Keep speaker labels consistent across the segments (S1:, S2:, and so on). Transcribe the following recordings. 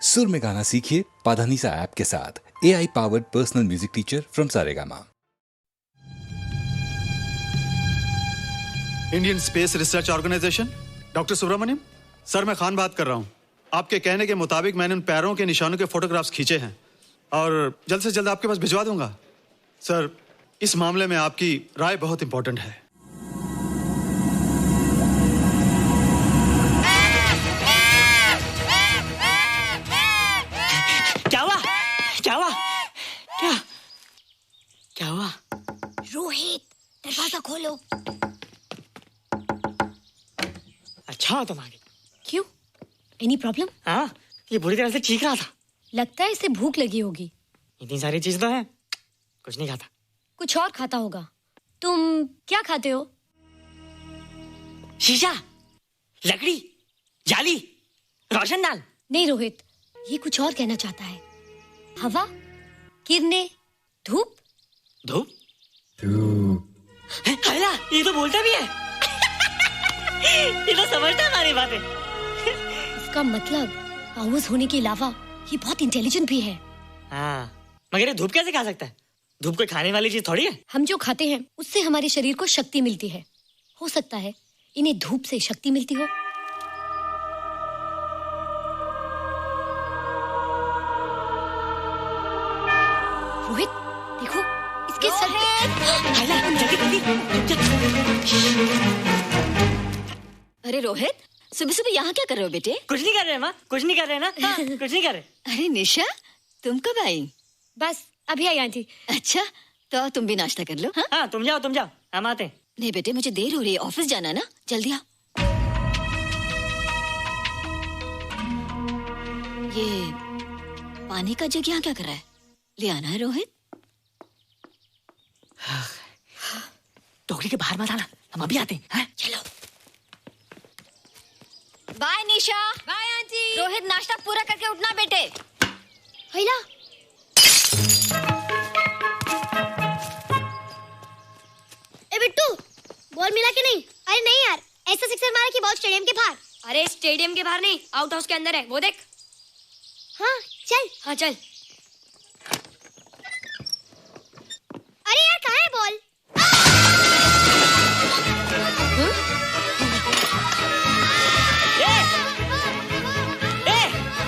S1: सुर में गाना सीखिए पाधानीसा ऐप के साथ। AI powered personal music teacher from Saregama.
S2: Indian space research organisation, doctor Subramaniam sir, मैं खान बात कर रहा हूँ। आपके कहने के मुताबिक मैंने उन पैरों के निशानों के फोटोग्राफ्स खींचे हैं और जल्द से जल्द आपके पास भिजवा दूंगा। सर, इस मामले में आपकी राय बहुत इंपॉर्टेंट है।
S3: क्या हुआ?
S4: रोहित, दरवाजा खोलो।
S3: अच्छा हो तुम आ गए।
S4: क्यों? Any problem?
S3: हाँ, ये बुरी तरह से चीख रहा था।
S4: लगता है इसे भूख लगी होगी।
S3: इतनी सारी चीज तो है, कुछ नहीं खाता।
S4: कुछ और खाता होगा। तुम क्या खाते हो?
S3: शीशा, लकड़ी, जाली, रोशनदान।
S4: नहीं रोहित, ये कुछ और कहना चाहता है। हवा, किरणें, धूप।
S3: धूप? हैला, ये तो बोलता भी है। ये तो समझता है हमारी बातें।
S4: इसका मतलब पावर्स होने के अलावा ये बहुत इंटेलिजेंट भी है।
S3: हाँ, मगर ये धूप कैसे खा सकता है? धूप कोई खाने वाली चीज थोड़ी है।
S4: हम जो खाते हैं उससे हमारे शरीर को शक्ति मिलती है। हो सकता है इन्हें धूप से शक्ति मिलती हो। रोहित, देखो इसके सर
S5: अरे रोहित, सुबह सुबह यहाँ क्या कर रहे हो बेटे?
S3: कुछ नहीं कर रहे माँ, कुछ नहीं कर रहे ना। हाँ, कुछ नहीं कर रहे।
S5: अरे निशा, तुम कब आई?
S4: बस अभी आई आंटी।
S5: अच्छा, तो तुम भी नाश्ता कर लो। हाँ,
S3: हाँ, तुम जाओ, हम आते हैं।
S5: नहीं बेटे, मुझे देर हो रही है, ऑफिस जाना है ना, जल्दी आओ। ये पानी का जग यहाँ क्या कर रहा है? ले आना है रोहित।
S3: टोकरी के बाहर मत आना, हम अभी आते हैं।
S5: चलो। Bye Nisha.
S4: Bye aunty.
S5: Rohit, नाश्ता पूरा करके उठना बेटे।
S4: हैला,
S6: ए बिट्टू, बॉल मिला कि नहीं? अरे नहीं यार, ऐसा सिक्सर मारा कि बॉल स्टेडियम के बाहर।
S4: अरे स्टेडियम के बाहर नहीं, आउट हाउस के अंदर है, वो देख।
S6: हाँ चल।
S4: हाँ चल।
S6: अरे यार, कहाँ है बॉल?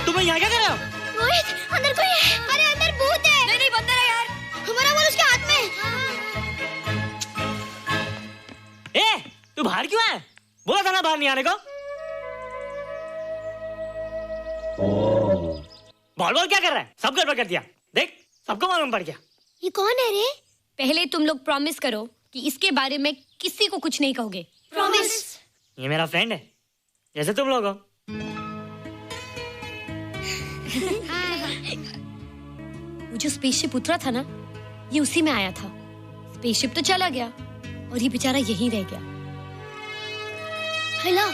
S3: तुम यहाँ क्या कर रहे हो?
S6: रोहित, अंदर कोई है। अरे अंदर भूत है।
S4: नहीं बंदर है यार।
S6: हमारा बॉल उसके हाथ में।
S3: तू बाहर क्यों है? बोला था ना बाहर नहीं आने को। बॉल क्या कर रहा है? सब गड़बड़ कर दिया। देख, सबको मालूम पड़ गया।
S6: ये कौन है रे?
S4: पहले तुम लोग प्रॉमिस करो कि इसके बारे में किसी को कुछ नहीं कहोगे।
S6: प्रॉमिस।
S3: ये मेरा फ्रेंड है, जैसे तुम लोग हो।
S4: वो जो स्पेसशिप उतरा था ना, ये उसी में आया था। स्पेसशिप तो चला गया और ये बेचारा यहीं रह गया।
S6: हैला,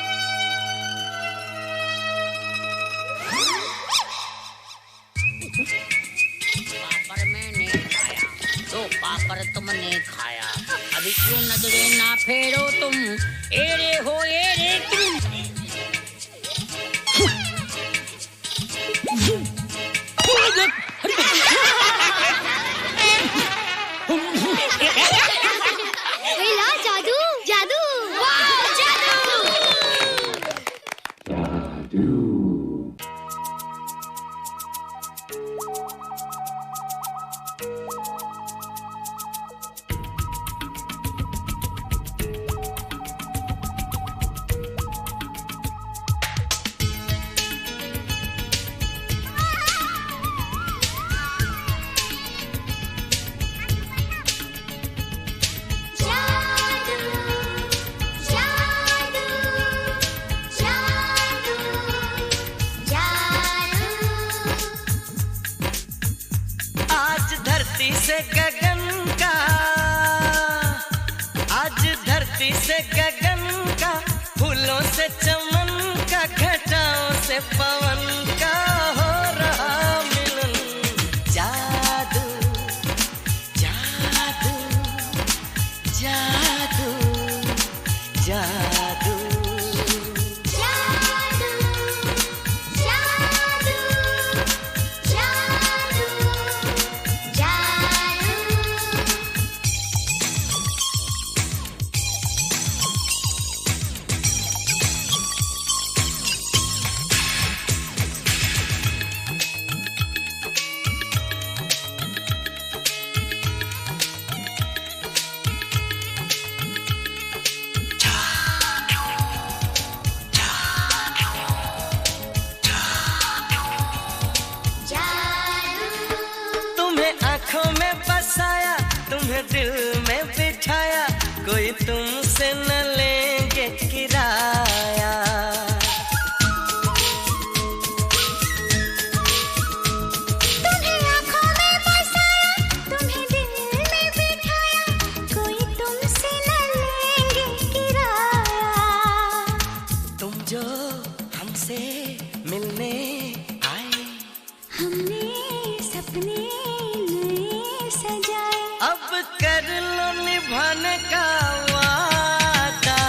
S7: पापड़ मैंने खाया, दो पापड़ तुमने खाया, अभी क्यों नजरे ना फेरो तुम, एरे हो एरे तुम।
S6: हैला, जादू जादू। वाह, जादू।
S8: आज धरती से गगन का, आज धरती से गगन का, फूलों से चमन का, घटाओं से पवन का हो रहा मिलन। जादू जादू जादू जादू। दिल में बिठाया, कोई तुमसे न लेंगे किराया।
S6: तुम्हें आँखों में बसाया, तुम्हें दिल में बिठाया, कोई तुमसे न लेंगे किराया।
S8: तुम जो हमसे मिलने आए,
S6: हमने सपने नए सजाए,
S8: अब कर लो निभाने का वादा।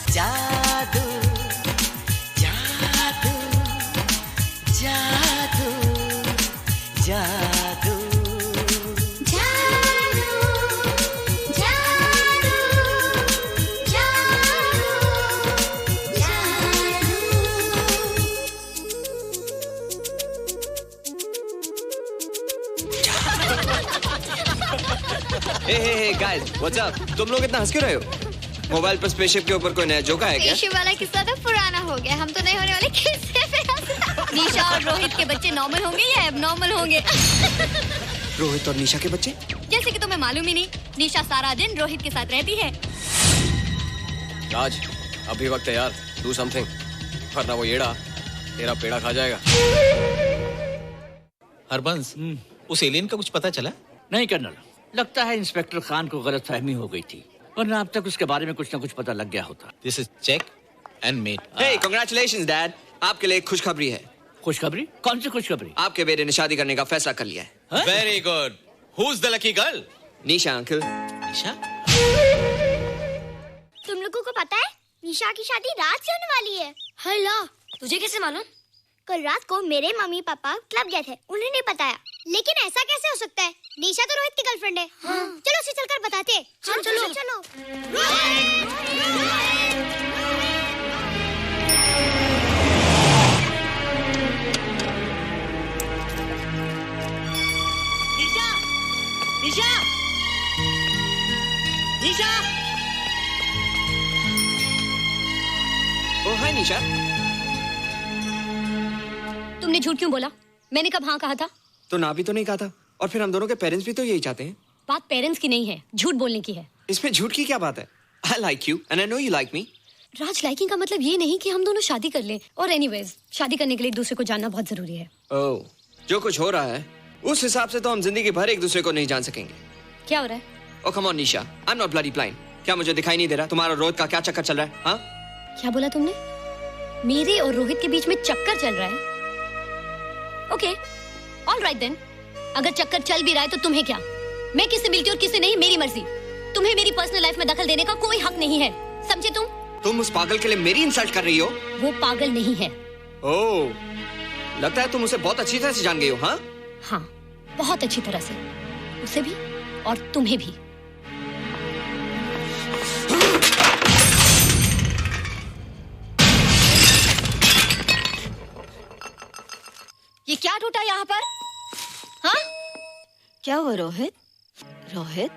S8: जादू जादू जादू जादू
S6: जादू जादू जादू
S9: हे गाइस, व्हाट्स अप? तुम लोग इतना हंस क्यों रहे हो? मोबाइल पर स्पेसशिप के ऊपर कोई नया जोक है क्या?
S6: स्पेसशिप वाला किस्सा तो पुराना हो गया, हम तो नहीं होने वाले किस्से पे हंसना। निशा और रोहित के बच्चे नॉर्मल होंगे या एबनॉर्मल होंगे?
S9: रोहित और निशा के बच्चे?
S4: जैसे कि तुम्हें मालूम ही नहीं, निशा सारा दिन रोहित के साथ रहती है।
S10: राज, अभी वक्त है यार, डू समथिंग, वरना वो येड़ा तेरा पेड़ा खा जाएगा।
S11: हरबंस, उस एलियन का कुछ पता चला?
S3: नहीं कर्नल, लगता है इंस्पेक्टर खान को गलतफहमी हो गई थी, वरना अब तक उसके बारे में कुछ न कुछ पता लग गया होता।
S11: This is check and mate.
S9: Hey, congratulations dad, आपके लिए एक खुशखबरी है।
S3: खुशखबरी? कौन सी खुशखबरी?
S9: आपके बेटे ने शादी करने का फैसला कर लिया है।
S11: Very good. Who is the lucky girl?
S9: Nisha uncle.
S11: Nisha?
S6: तुम लोगों को पता है निशा की शादी रात से होने वाली है।
S4: हल्ला, तुझे कैसे मालूम?
S6: कल रात को मेरे मम्मी पापा क्लब गए थे, उन्होंने बताया। लेकिन ऐसा कैसे हो सकता है? निशा तो रोहित की गर्लफ्रेंड है। चलो उसे चलकर बताते हैं। चलो चलो।
S3: निशा! निशा! निशा!
S9: ओ हाय निशा।
S4: तुमने झूठ क्यों बोला? मैंने कब हाँ कहा था?
S9: तो ना भी तो नहीं कहा था, और फिर हम दोनों के पेरेंट्स भी तो यही चाहते हैं।
S4: बात पेरेंट्स की नहीं है, झूठ बोलने की है।
S9: इसमें झूठ की क्या बात है? I like you and I know you like me.
S4: Raj, liking का मतलब ये नहीं कि हम दोनों शादी कर लें। और एनीवेज, शादी करने के लिए एक दूसरे को जानना बहुत जरूरी है।
S9: ओह, जो कुछ हो रहा है उस हिसाब से तो हम जिंदगी भर एक दूसरे को नहीं जान सकेंगे।
S4: क्या हो रहा है?
S9: Oh come on Nisha, I am not bloody blind. क्या मुझे दिखाई नहीं दे रहा तुम्हारा रोहित का क्या चक्कर चल रहा है? हाँ,
S4: क्या बोला तुमने? मेरे और रोहित के बीच में चक्कर चल रहा है? Okay, all right then. अगर चक्कर चल भी रहा है तो तुम्हें क्या? मैं किससे मिलती हूँ और किससे नहीं, मेरी मर्जी। तुम्हें मेरी पर्सनल लाइफ में दखल देने का कोई हक नहीं है, समझे तुम?
S9: तुम उस पागल के लिए मेरी इंसल्ट कर रही हो?
S4: वो पागल नहीं है।
S9: ओह, लगता है तुम उसे बहुत अच्छी तरह से जान गई हो। हाँ
S4: हाँ, बहुत अच्छी तरह से, उसे भी और तुम्हें भी। ये क्या टूटा यहाँ पर? हाँ?
S5: क्या हुआ रोहित? रोहित,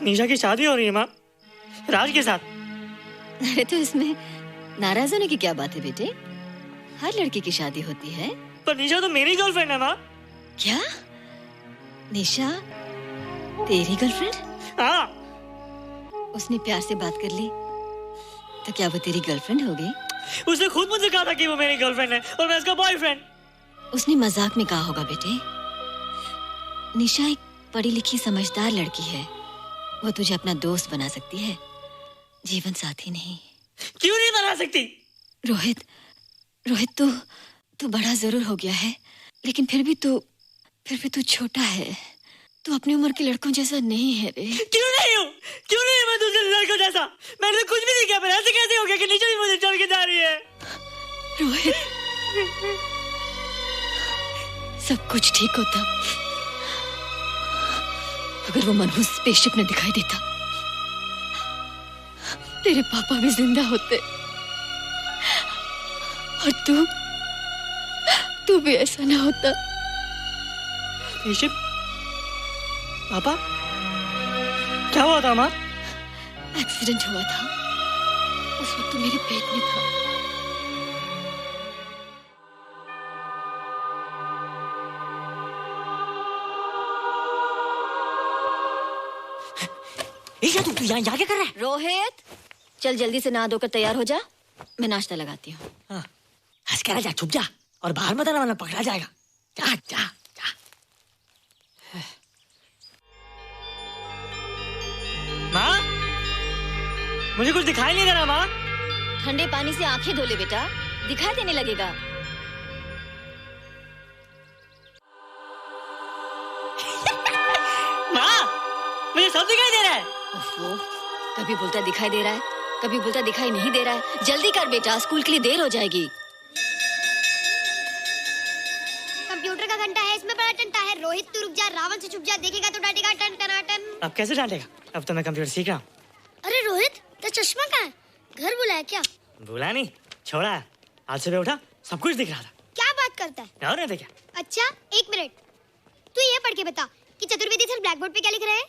S3: निशा की शादी हो रही है माँ, राज के साथ।
S5: अरे तो इसमें नाराज होने की क्या बात है बेटे? हर लड़की की शादी होती है।
S3: पर निशा तो मेरी गर्लफ्रेंड है माँ।
S5: क्या? निशा तेरी गर्लफ्रेंड?
S3: हाँ।
S5: उसने प्यार से बात कर ली तो क्या वो तेरी गर्लफ्रेंड हो गई?
S3: उसने खुद मुझसे कहा था कि वो मेरी गर्लफ्रेंड है और मैं उसका बॉयफ्रेंड।
S5: उसने मजाक में कहा होगा बेटे। निशा एक पढ़ी लिखी समझदार लड़की है, वो तुझे अपना दोस्त बना सकती है, जीवन साथी नहीं।
S3: क्यों नहीं बना सकती?
S5: रोहित, रोहित तू बड़ा जरूर हो गया है, लेकिन फिर भी तू छोटा है। तू अपनी उम्र के लड़कों जैसा नहीं है रे।
S3: क्यों नहीं हूँ? क्यों नहीं है मैं दूसरे लड़कों जैसा? मैंने तो कुछ भी नहीं किया, पर ऐसे कैसे हो गया कि निशा भी मुझे चल के जा रही है?
S5: रोहित, सब कुछ ठीक होता अगर वो मनहूस स्पेसशिप ने दिखाई देता। तेरे पापा भी जिंदा होते और तू भी ऐसा ना होता।
S3: स्पेसशिप? पापा? क्या हुआ था माँ?
S5: एक्सीडेंट हुआ था, उस वक्त तू मेरे पेट में था।
S12: निशा तू यहाँ क्या कर रहा है?
S5: रोहित, चल जल्दी से नहा धोकर तैयार हो जा, मैं नाश्ता लगाती हूँ।
S12: हंस कर जा, छुप जा और बाहर मत आना वरना पकड़ा जाएगा। जा जा जा। माँ, मुझे कुछ दिखाई नहीं दे रहा माँ।
S5: ठंडे पानी से आंखें धो ले बेटा, दिखाई देने लगेगा।
S12: माँ, मुझे सब दिखाई दे रहा है।
S5: ओफो, कभी बोलता दिखाई दे रहा है, कभी बोलता दिखाई नहीं दे रहा है। जल्दी कर बेटा, स्कूल के लिए देर हो जाएगी।
S6: कंप्यूटर का घंटा है, इसमें बड़ा टंटा है। रोहित तू रुक जा, रावण से छुप जा, देखेगा तो डांटेगा टन टनाटन।
S12: अब कैसे डांटेगा? अब तो मैं कंप्यूटर सीख रहा हूँ।
S6: अरे रोहित, तेरा चश्मा कहाँ है? घर बुलाया क्या?
S12: भूला नहीं, छोड़ा। आज सुबह उठा, सब कुछ दिख रहा था।
S6: क्या बात करता है?
S12: और नहीं देखा।
S6: अच्छा, एक मिनट, तू ये पढ़ के बता कि चतुर्वेदी सर ब्लैक बोर्ड पे क्या लिख रहे हैं?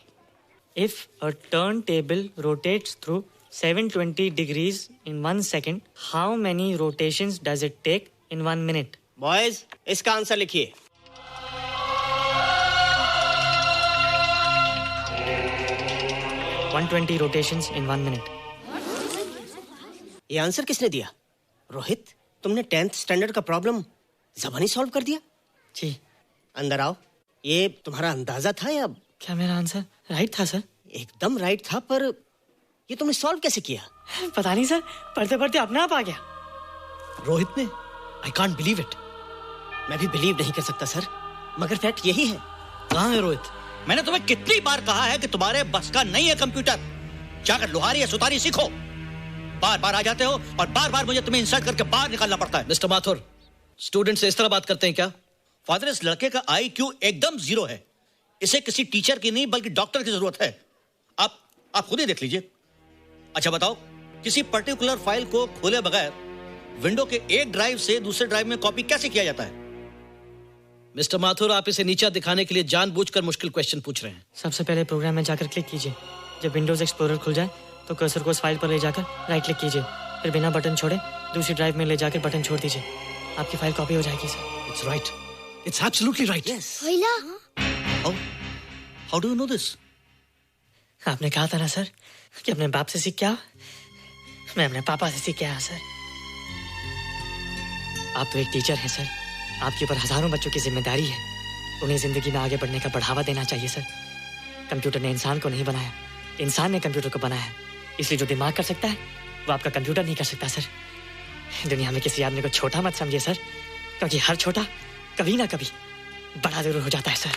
S12: If a turntable rotates through 720 degrees in 1 second, how many rotations does it take in 1 minute?
S13: Boys, इसका आंसर लिखिए।
S12: One 120 rotations in 1 minute.
S13: ये आंसर किसने दिया? रोहित, तुमने 10th स्टैंडर्ड का प्रॉब्लम ज़बानी सॉल्व कर दिया?
S12: जी।
S13: अंदर आओ। ये तुम्हारा अंदाजा था या?
S12: क्या मेरा आंसर राइट था सर?
S13: एकदम राइट था, पर ये तुमने सॉल्व कैसे किया?
S12: पता नहीं सर, पढ़ते पढ़ते अपने आप आ गया।
S13: रोहित ने? I can't believe it. मैं भी बिलीव नहीं कर सकता सर, मगर फैक्ट यही है।
S3: कहाँ है रोहित? मैंने तुम्हें कितनी बार कहा है कि तुम्हारे बस का नहीं है कंप्यूटर। जाकर लोहारी या सुतारी सीखो। बार बार आ जाते हो और बार बार मुझे तुम्हें इंसल्ट करके बाहर निकालना पड़ता है।
S14: मिस्टर माथुर, स्टूडेंट से इस तरह बात करते हैं क्या?
S3: फादर, इस लड़के का IQ एकदम 0 है। इसे किसी टीचर की नहीं बल्कि डॉक्टर की जरूरत है। आप खुद ही देख लीजिए। अच्छा बताओ, किसी पर्टिकुलर फाइल को खोले बगैर विंडो के एक ड्राइव से दूसरे ड्राइव में कॉपी कैसे किया जाता है?
S14: मिस्टर माथुर, आप इसे नीचा दिखाने के लिए जानबूझकर मुश्किल क्वेश्चन पूछ रहे हैं।
S12: सबसे पहले प्रोग्राम में जाकर क्लिक कीजिए। जब विंडोज एक्सप्लोरर खुल जाए तो कर्सर को उस फाइल पर ले जाकर राइट क्लिक कीजिए, फिर बिना बटन छोड़े दूसरी ड्राइव में ले जाकर बटन छोड़ दीजिए। आपकी फाइल कॉपी हो जाएगी sir.
S14: It's right, it's absolutely right.
S3: How do you know this?
S12: आपने कहा था ना सर कि अपने बाप से सीख के आओ। मैं अपने पापा से सीख के आया सर। आप तो एक टीचर हैं सर, आपके ऊपर हजारों बच्चों की जिम्मेदारी है। उन्हें जिंदगी में आगे बढ़ने का बढ़ावा देना चाहिए सर। कंप्यूटर ने इंसान को नहीं बनाया, इंसान ने कंप्यूटर को बनाया। इसलिए जो दिमाग कर सकता है वो आपका कंप्यूटर नहीं कर सकता सर। दुनिया में किसी आदमी को छोटा मत समझिए सर, क्योंकि हर छोटा कभी ना कभी बड़ा जरूर हो जाता है सर।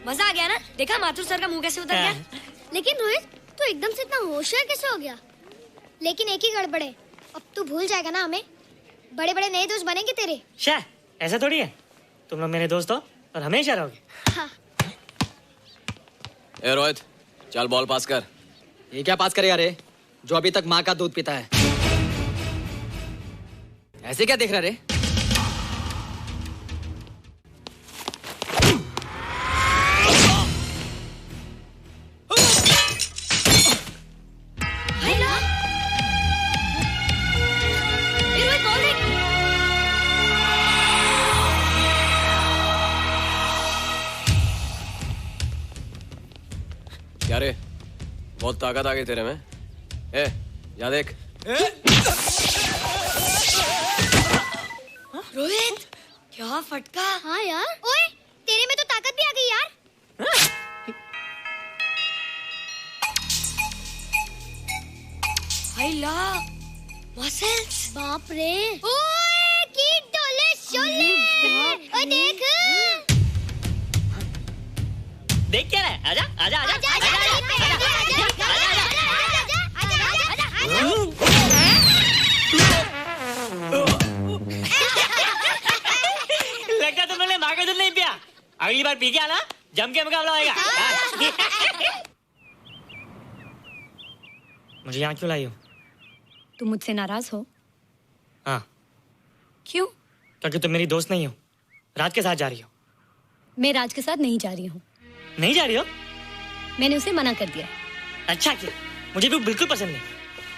S6: मजा आ गया ना? देखा माथुर सर का मुंह कैसे उतर गया? लेकिन रोहित, तू एकदम से इतना होशियार कैसे हो गया? लेकिन एक ही गड़बड़ है, अब तू भूल जाएगा ना हमें। बड़े बड़े नए दोस्त बनेंगे तेरे।
S12: शाह, ऐसा थोड़ी है। तुम लोग मेरे दोस्त हो और हमेशा रहोगे।
S6: हाँ।
S10: ए रोहित, चल बॉल पास कर।
S15: ये क्या पास करेगा रे, जो अभी तक माँ का दूध पीता है? ऐसे क्या देख रहा रे?
S10: क्या रे, बहुत ताकत आ गई तेरे में। ए, जा देख।
S6: रोहित, क्या फटका। हाँ यार। ओए, तेरे में तो ताकत भी आ गई यार। हाय ला, मसल्स। बाप रे। ओए, कीट डोले शोले। ओए देख।
S12: देख क्या रहा है? आजा आजा आजा आजा आजा लगता तुमने माँ का दूध नहीं पिया। अगली बार पी के आना, जम के मुकाबला होएगा। मुझे यहाँ क्यों लाई हो?
S4: तुम मुझसे नाराज हो?
S12: हाँ।
S4: क्यों?
S12: क्योंकि तुम मेरी दोस्त नहीं हो, राज के साथ जा रही हो।
S4: मैं राज के साथ नहीं जा रही हूँ।
S12: नहीं जा रही हो?
S4: मैंने उसे मना कर दिया।
S12: अच्छा किया, मुझे भी बिल्कुल पसंद नहीं।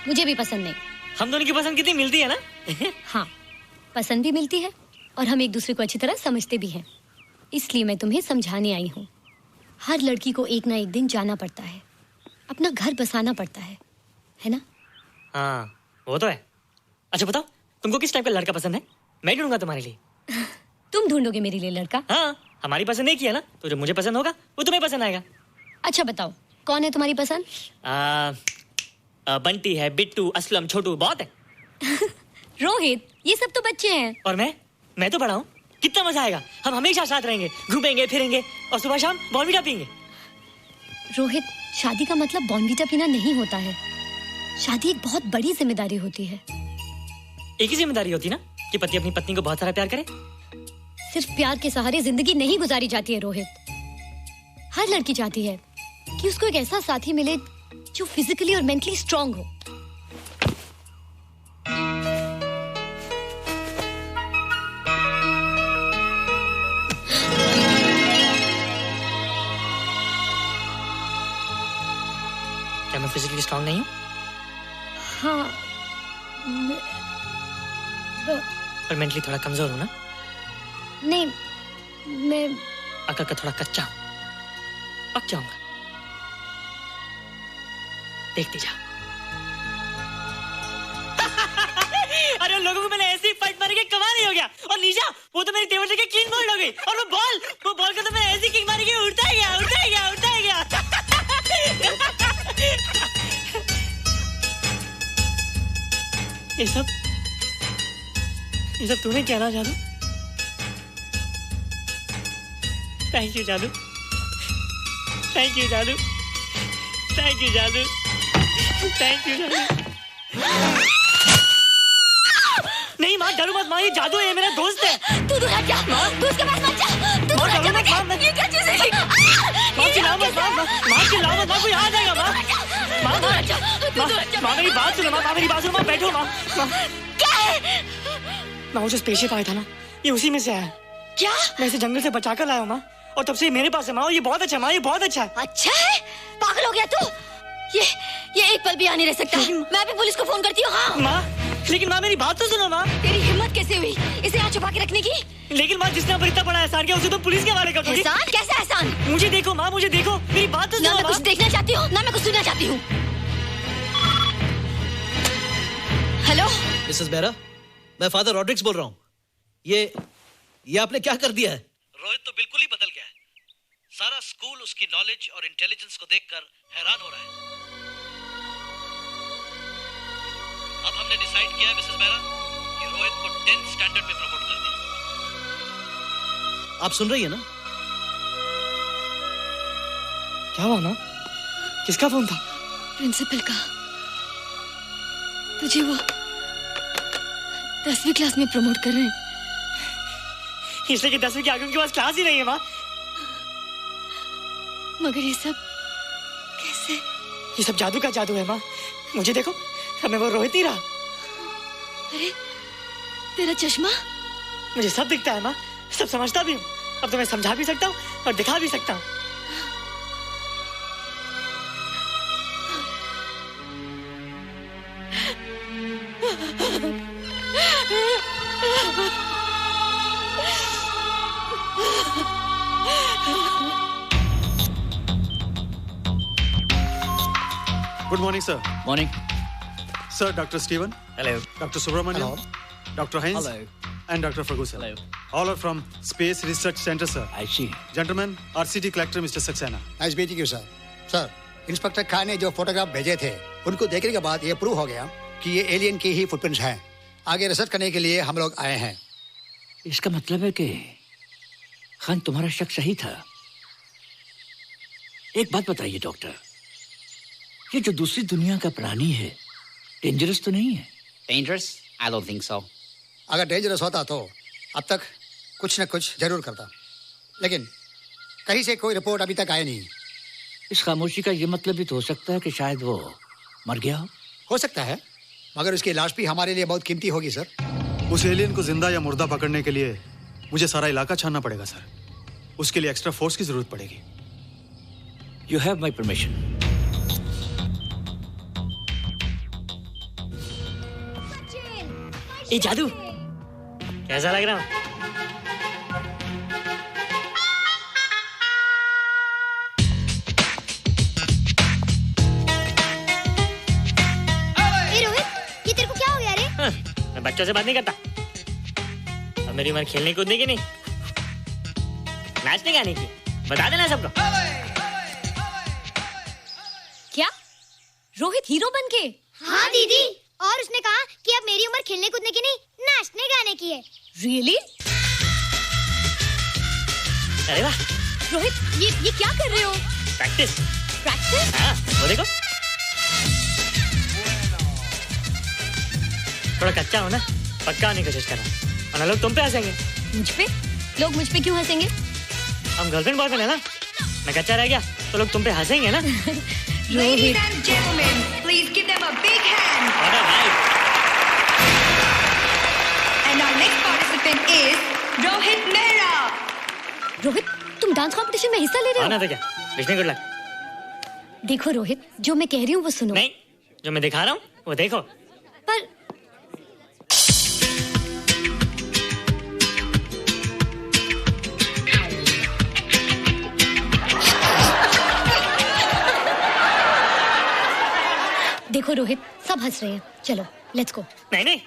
S4: मुझे भी पसंद नहीं।
S12: हम दोनों की पसंद कितनी मिलती है ना?
S4: हाँ, पसंद भी मिलती है और हम एक दूसरे को अच्छी तरह समझते भी हैं। इसलिए मैं तुम्हें समझाने आई हूँ। हर लड़की को एक ना एक दिन जाना पड़ता है, अपना घर बसाना पड़ता है ना?
S12: हाँ वो तो है। अच्छा बताओ, तुमको किस टाइप का लड़का पसंद है? मैं ढूंढूंगा तुम्हारे लिए।
S4: तुम ढूंढोगे मेरे लिए लड़का?
S12: हाँ, हमारी पसंद एक ही है ना, तो जो मुझे पसंद होगा वो तुम्हें पसंद आएगा।
S4: अच्छा बताओ, कौन है तुम्हारी पसंद?
S12: बंटी है, बिट्टू, असलम, छोटू, बहुत है।
S4: रोहित, ये सब तो बच्चे हैं।
S12: और मैं तो बड़ा हूँ। कितना मजा आएगा, हम हमेशा साथ रहेंगे, घूमेंगे फिरेंगे और सुबह शाम बॉर्नवीटा पीएंगे।
S4: रोहित, शादी का मतलब बॉर्नवीटा पीना नहीं होता है। शादी एक बहुत बड़ी जिम्मेदारी होती है।
S12: एक ही जिम्मेदारी होती है ना कि पति अपनी पत्नी को बहुत सारा प्यार करे।
S4: सिर्फ प्यार के सहारे जिंदगी नहीं गुजारी जाती है रोहित। हर लड़की चाहती है कि उसको एक ऐसा साथी मिले जो फिजिकली और मेंटली स्ट्रांग हो।
S12: क्या मैं फिजिकली स्ट्रांग नहीं हूँ?
S4: हाँ,
S12: पर मेंटली थोड़ा कमजोर हूँ ना?
S4: नहीं, मैं
S12: अकल का थोड़ा कच्चा हूँ, पक जाऊंगा। देखती जा। अरे लोगों को मैंने ऐसी फाइट मारी कि कमाल ही हो गया। और निशा, वो तो मेरी टेबल से क्लीन बोल्ड हो गई। और वो बॉल का तो मैंने ऐसी किक मारी कि उड़ता ही गया। ये सब तूने क्या ना जादू? थैंक यू जादू। थैंक यू जादू। थैंक यू जादू। थैंक यू जादू। नहीं माँ, डरो मत माँ, ये जादू है, मेरा दोस्त है।
S4: तू दूर हट जा, तू उसके पास मत जा। तू दूर हट जा बेटे। ये क्या चीज़ है?
S12: माँ चिल्लाओ मत, माँ चिल्लाओ मत, माँ कोई आ जाएगा। माँ मेरी बात सुनो, माँ मेरी बात सुनो, माँ बैठो। माँ
S4: क्या है?
S12: माँ वो जो स्पेसशिप आया था ना, ये उसी में से आया।
S4: क्या?
S12: मैं इसे जंगल से बचा कर लाया हूँ माँ, और तब से मेरे पास है माँ। और ये बहुत अच्छा है माँ, ये बहुत अच्छा है।
S4: अच्छा है? पागल हो गया तू? ये एक पल भी आ नहीं रह सकता। मैं भी पुलिस को फोन करती हूँ। हाँ
S12: माँ, लेकिन माँ मेरी बात तो सुनो माँ।
S4: तेरी हिम्मत कैसे हुई इसे यहाँ छुपा के रखने की?
S12: लेकिन माँ, जिसने इतना बड़ा एहसान किया उसे तो पुलिस के हवाले कर दोगी।
S4: एहसान? कैसा एहसान?
S12: मुझे देखो माँ, मुझे देखो, मेरी बात तो सुनो।
S4: ना मैं कुछ देखना चाहती हूँ, ना मैं कुछ सुनना चाहती हूँ। हेलो
S14: मिसेस बेरा, मैं फादर रॉड्रिक्स बोल रहा हूँ। ये आपने क्या कर दिया है? रोहित तो बिल्कुल ही बदल गया है। सारा स्कूल उसकी नॉलेज और इंटेलिजेंस को देखकर हैरान हो रहा है। अब हमने डिसाइड किया है मिसेस बेरा कि रोहित को 10th स्टैंडर्ड में प्रमोट कर दें। आप सुन रही है ना?
S12: क्या हुआ माँ? किसका फोन था?
S4: प्रिंसिपल का। तुझे वो 10वीं क्लास में प्रमोट कर रहे हैं।
S12: इसलिए कि 10वीं के आगे उनके पास क्लास ही नहीं है माँ।
S4: मगर ये सब कैसे?
S12: ये सब जादू का जादू है माँ। मुझे देखो, अब मैं वो रोहित ही रहा।
S4: अरे तेरा चश्मा?
S12: मुझे सब दिखता है माँ, सब समझता भी हूँ। अब तो मैं समझा भी सकता हूँ और दिखा भी सकता हूँ।
S2: Good morning, sir.
S15: Morning.
S2: Sir, Dr. Steven.
S15: Hello.
S2: Dr. Subramaniam. Dr. Heinz.
S15: Hello.
S2: And Dr. Ferguson.
S15: Hello.
S2: All are from Space Research Center, sir.
S15: I see.
S2: Gentlemen, our city collector, Mr. Saxena.
S16: Nice meeting you sir. Sir, inspector Khan ने जो photograph भेजे थे, उनको देखने के बाद ये prove हो गया कि ये एलियन की ही फुटप्रिंट्स हैं। आगे रिसर्च करने के लिए हम लोग आए हैं।
S15: इसका मतलब है कि खान, तुम्हारा शक सही था। एक बात बताइए डॉक्टर, ये जो दूसरी दुनिया का प्राणी है, डेंजरस तो नहीं है?
S7: Dangerous? I don't think so.
S16: अगर डेंजरस होता तो अब तक कुछ न कुछ जरूर करता, लेकिन कहीं से कोई रिपोर्ट अभी तक आई नहीं।
S15: इस खामोशी का ये मतलब भी तो हो सकता है कि शायद वो मर गया
S16: हो सकता है, मगर उसकी लाश भी हमारे लिए बहुत कीमती होगी सर।
S2: उस एलियन को जिंदा या मुर्दा पकड़ने के लिए मुझे सारा इलाका छानना पड़ेगा सर। उसके लिए एक्स्ट्रा फोर्स की जरूरत पड़ेगी।
S15: You have my permission.
S12: ये जादू कैसा लग रहा हूँ? बच्चों से बात नहीं करता। अब मेरी उम्र खेलने कूदने की नहीं, नाचने गाने की। बता देना सबको।
S4: क्या रोहित हीरो बन के?
S6: हाँ दीदी, और उसने कहा कि अब मेरी उम्र खेलने कूदने की नहीं, नाचने गाने की है।
S4: Really?
S12: अरे वाह
S4: रोहित, ये क्या कर रहे हो?
S12: प्रैक्टिस।
S4: प्रैक्टिस?
S12: हाँ, वो देखो। थोड़ा कच्चा हो ना, पक्का होने की कोशिश करना, वरना लोग तुम पे हंसेंगे।
S4: मुझ पे? लोग मुझ पे क्यों हंसेंगे?
S12: हम गर्लफ्रेंड बॉयफ्रेंड है ना, मैं कच्चा रह गया तो लोग तुम पे हंसेंगे ना।
S17: Ladies and gentlemen, please give them a big hand.
S12: What a hype.
S17: And our next participant is Rohit Mehra.
S4: Rohit, तुम डांस कंपटीशन में हिस्सा ले रहे हो?
S12: ना तो क्या, विश मी गुड लक।
S4: देखो रोहित, जो मैं कह रही हूँ वो सुनो।
S12: नहीं, जो मैं दिखा रहा हूँ वो देखो।
S4: पर देखो रोहित, सब हंस रहे हैं। चलो लेट्स गो।
S12: नहीं नहीं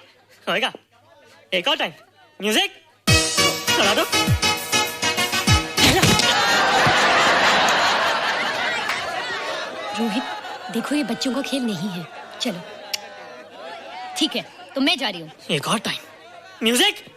S12: होएगा, एक और टाइम। म्यूजिक चला दो।
S4: रोहित देखो, ये बच्चों का खेल नहीं है। चलो ठीक है, तो मैं जा रही हूँ।
S12: एक और time. Music.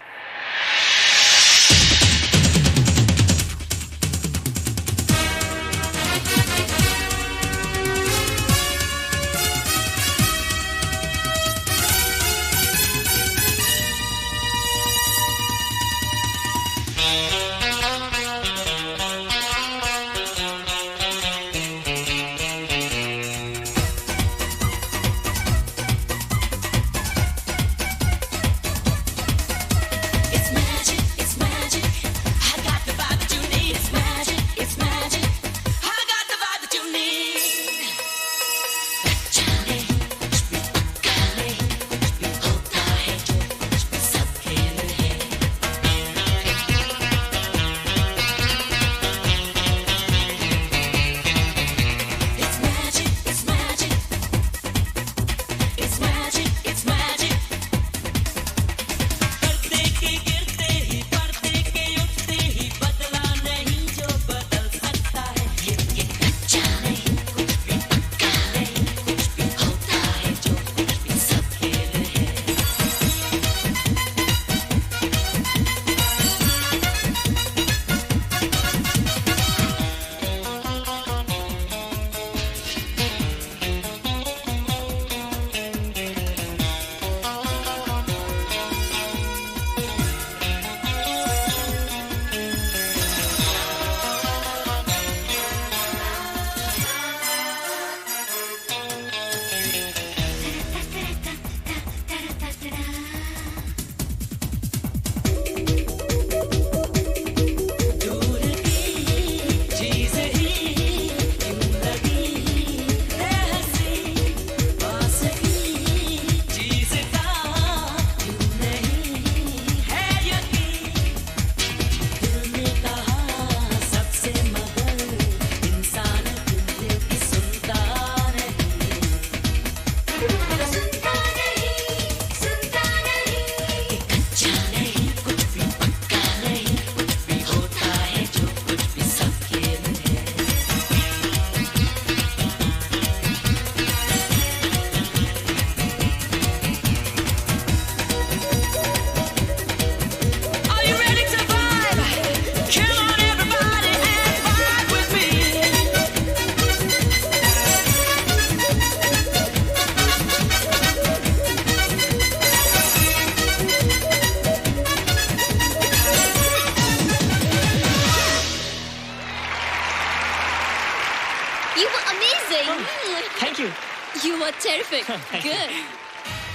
S4: You were terrific. Good.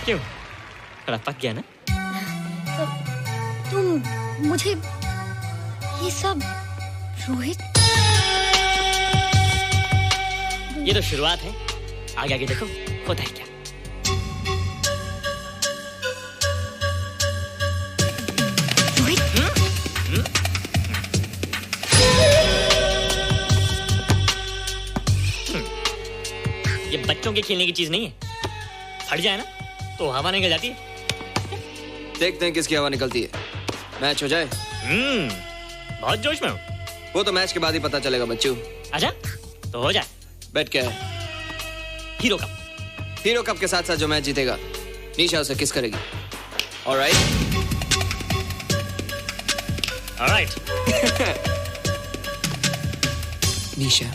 S12: क्यों? थोड़ा पक गया ना?
S4: तुम मुझे ये सब रोहित,
S12: ये तो शुरुआत है, आगे आगे देखो होता है क्या। ये बच्चों के खेलने की चीज नहीं है, फट जाए ना तो हवा निकल जाती है।
S9: देखते हैं किसकी हवा निकलती है। मैच हो जाए।
S12: बहुत जोश में हूँ।
S9: वो तो मैच के बाद ही पता चलेगा बच्चू।
S12: अच्छा तो हो जाए।
S9: बेट क्या है?
S12: Hero cup.
S9: हीरो कप के साथ साथ जो मैच जीतेगा निशा उसे किस करेगी। Alright.
S12: Alright.
S9: Nisha,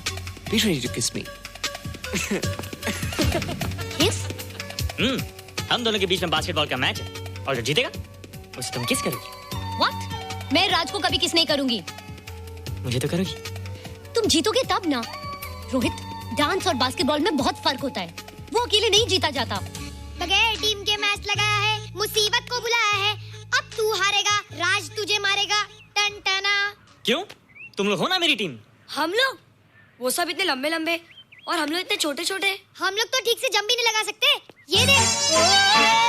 S9: be ready to kiss me.
S12: किस? हम दोनों के बीच में बास्केटबॉल का मैच है और जो जीतेगा उसे तुम किस करोगी।
S4: What? मैं राज को कभी किस नहीं करूंगी।
S12: मुझे तो करोगी।
S4: तुम जीतोगे तब ना। रोहित, डांस और बास्केटबॉल में बहुत फर्क होता है। वो अकेले नहीं जीता जाता।
S6: बगैर टीम के मैच लगाया है, मुसीबत को बुलाया है। अब तू हारेगा, राज तुझे मारेगा। टन टना।
S12: क्यों? तुम लोग हो ना मेरी टीम।
S18: हम लोग? वो सब इतने लंबे लंबे और हम लोग इतने छोटे छोटे।
S6: हम लोग तो ठीक से जंप भी नहीं लगा सकते। ये देख।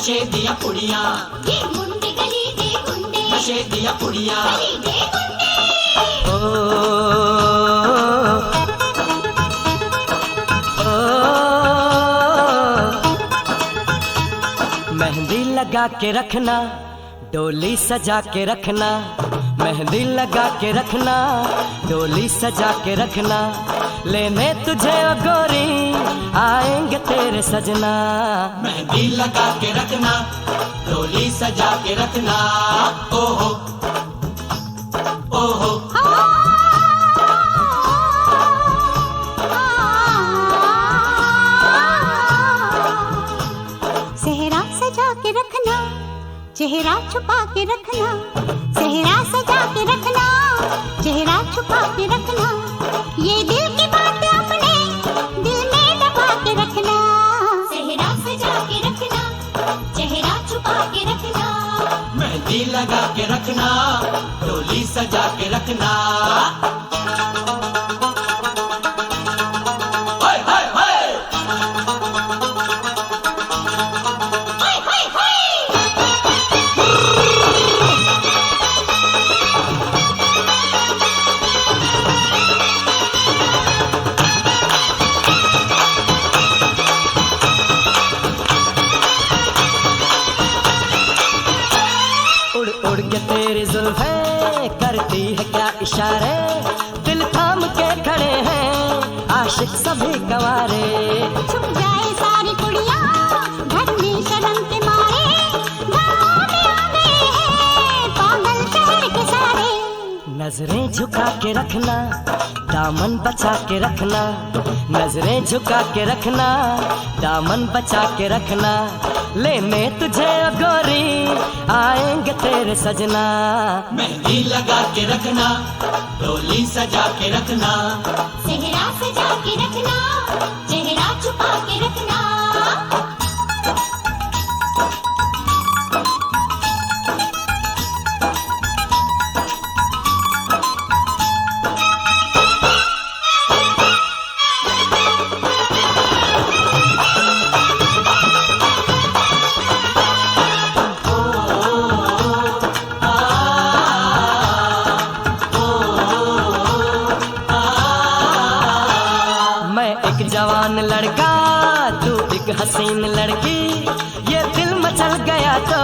S8: नशे दिया पुड़िया,
S6: ये गुंडे गली दे गुंडे,
S8: नशे दिया पुड़िया,
S6: गली दे गुंडे।
S8: मेहंदी लगा के रखना, डोली सजा के रखना, मेहंदी लगा के रखना, डोली सजा के रखना, लेने तुझे ओ गोरी आएंगे तेरे सजना। मेहंदी लगा के रखना, डोली सजा के रखना, ओहो ओहो।
S6: सेहरा सजा के रखना, चेहरा छुपा के रखना, सेहरा सजा के रखना, चेहरा छुपा के रखना, ये दिल की बात अपने दिल में दबा के रखना। सेहरा सजा के रखना, चेहरा छुपा के रखना,
S8: मेहंदी लगा के रखना, डोली सजा के रखना। उड़ के तेरी जुल्फें करती है क्या इशारे, दिल थाम के खड़े हैं आशिक सभी गंवारे।
S6: छुप जाए सारी कुड़ियाँ घर में शर्म के मारे, गाँव में आ गए हैं पागल शहर के सारे।
S8: नजरें झुका के रखना, दामन बचा के रखना, नजरें झुका के रखना, दामन बचा के रखना, लेने तुझे ओ गोरी आएंगे तेरे सजना। मेहंदी लगा के रखना, डोली सजा के रखना,
S6: सेहरा सजा के रखना, चेहरा छुपा के रखना।
S8: जवान लड़का तू एक हसीन लड़की, ये दिल मचल गया तो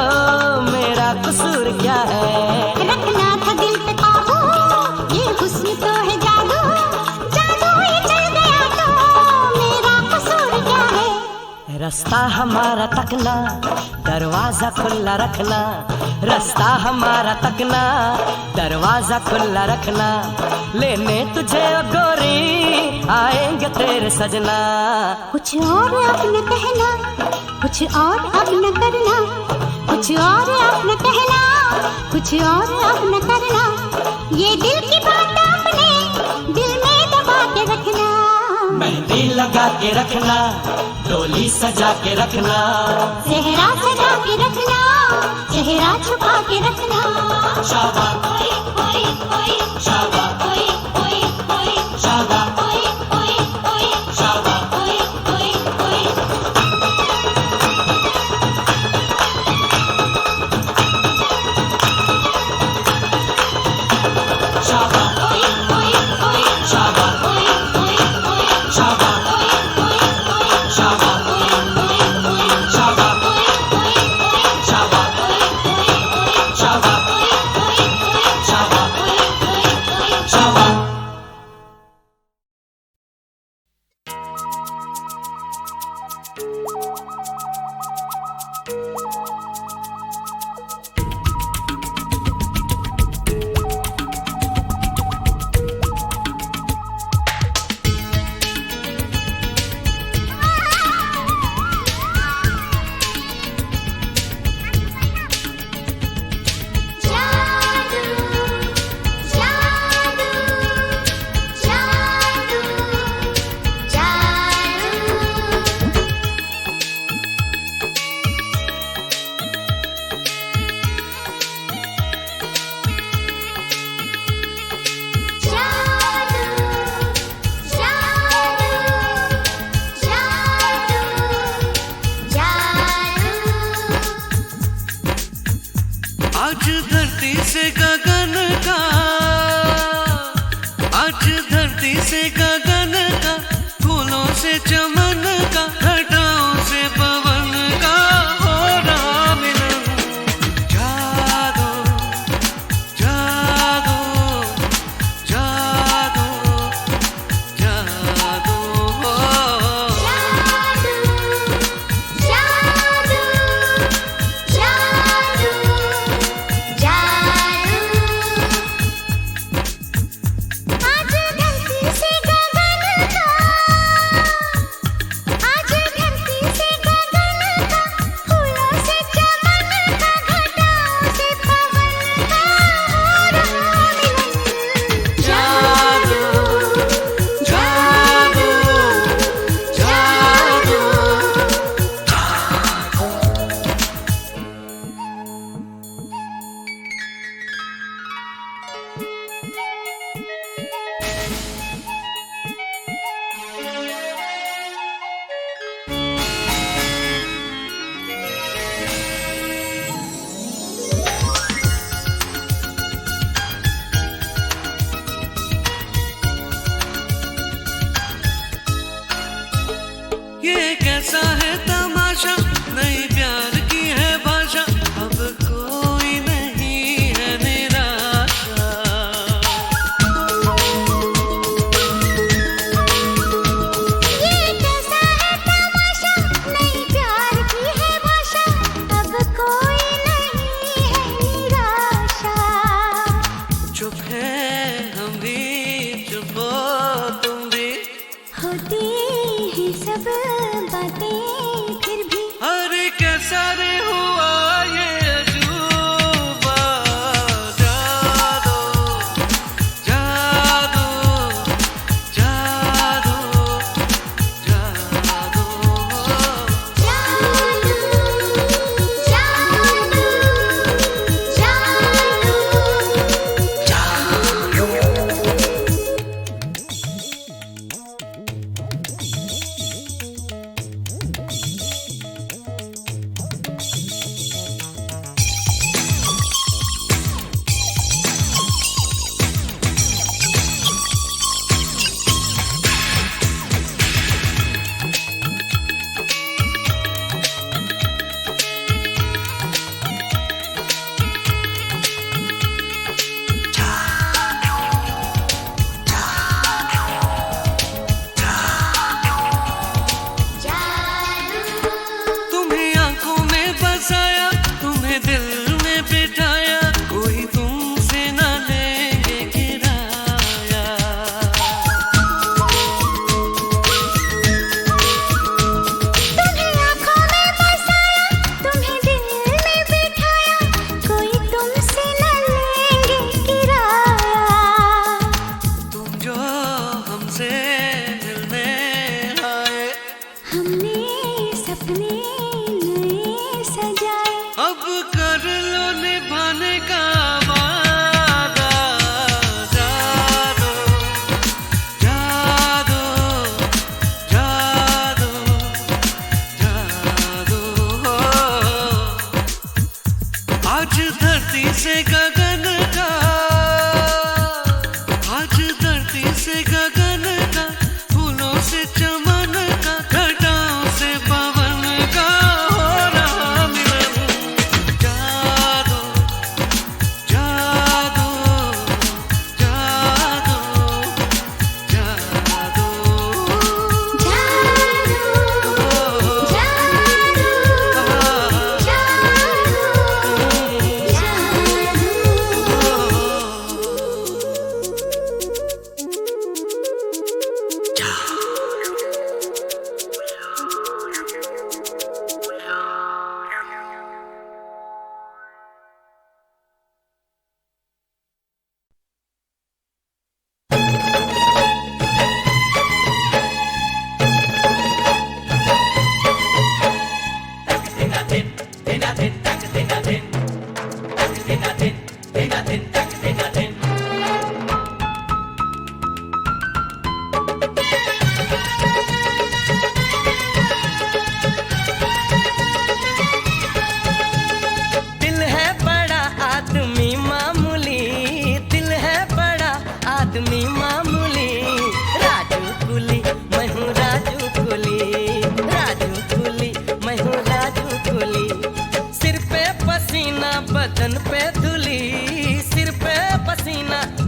S8: मेरा कसूर क्या है।
S6: रखना था दिल पे काबू, ये हुस्न तो है जादू, जादू ही चल गया तो मेरा कसूर क्या है।
S8: रास्ता हमारा तकना, दरवाजा खुला रखना, रास्ता हमारा तकना, दरवाजा खुला रखना, लेने तुझे ओ गोरी आएंगे तेरे सजना।
S6: कुछ और अब न कहना, कुछ और अब न करना, कुछ और अब न कहना, कुछ और अब न करना, ये दिल की बात अपने दिल में दबा के रखना।
S8: मेहंदी लगा के रखना, डोली सजा के रखना,
S6: सेहरा सजा के रखना, चेहरा छुपा के रखना।
S8: शाबाश शाबाश शाबाश
S19: से गगन का, आज धरती से गगन का, फूलों से चमन का, घटाओं से पवन का हो रहा मिलन। जागो जागो जागो जागो ये कैसा है तमाशा, नई प्यार की है भाषा, अब कोई नहीं है निराशा।
S6: ये कैसा है तमाशा, नई प्यार की है भाषा, अब कोई नहीं है निराशा।
S19: चुप है हम भी, चुप हो तुम भी,
S6: होती है सब बातें फिर भी।
S19: अरे कैसा रे हुआ ये अजूबा। जादू जादू जादू जादू तुम्हें आंखों में बसाया, तुम्हें दिल में बिठाया, कोई तुमसे न लेंगे किराया।
S6: तुम्हें आँखों में बसाया, तुम्हें दिल में बिठाया, कोई तुमसे न लेंगे किराया।
S19: तुम जो हमसे मिलने आए,
S6: हमने सपने नए सजाए,
S19: अब कर लो निभाने का वादा। जादू जादू जादू जादू आज धरती से गगन का, आज धरती से गगन का, फूलों से चमन का, घटाओं से पवन का हो रहा मिलन। जादू जादू जादू जादू
S8: दिल है बड़ा आदमी मामूली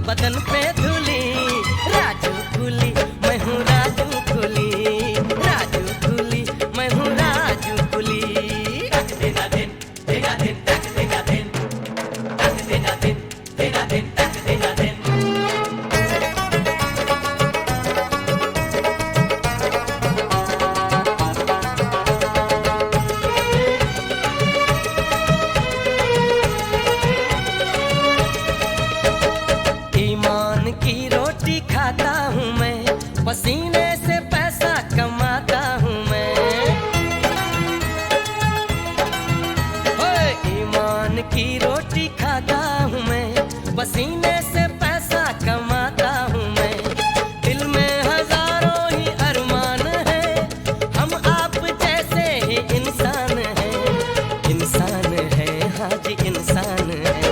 S8: बदन पे धूली, राजू कुली मैं हूँ राजू कुली, राजू कुली मैं हूँ राजू कुली। तक देना दिन, देना दिन, तक देना दिन, तक देना दिन, देना दिन, तक देना दिन। ईमान की रोटी खाता हूँ मैं, पसीने से पैसा कमाता हूँ मैं। ओए ईमान की रोटी खाता हूँ मैं, पसीने से पैसा कमाता हूँ मैं। दिल में हजारों ही अरमान है, हम आप जैसे ही इंसान हैं, इंसान है हाँ जी इंसान है।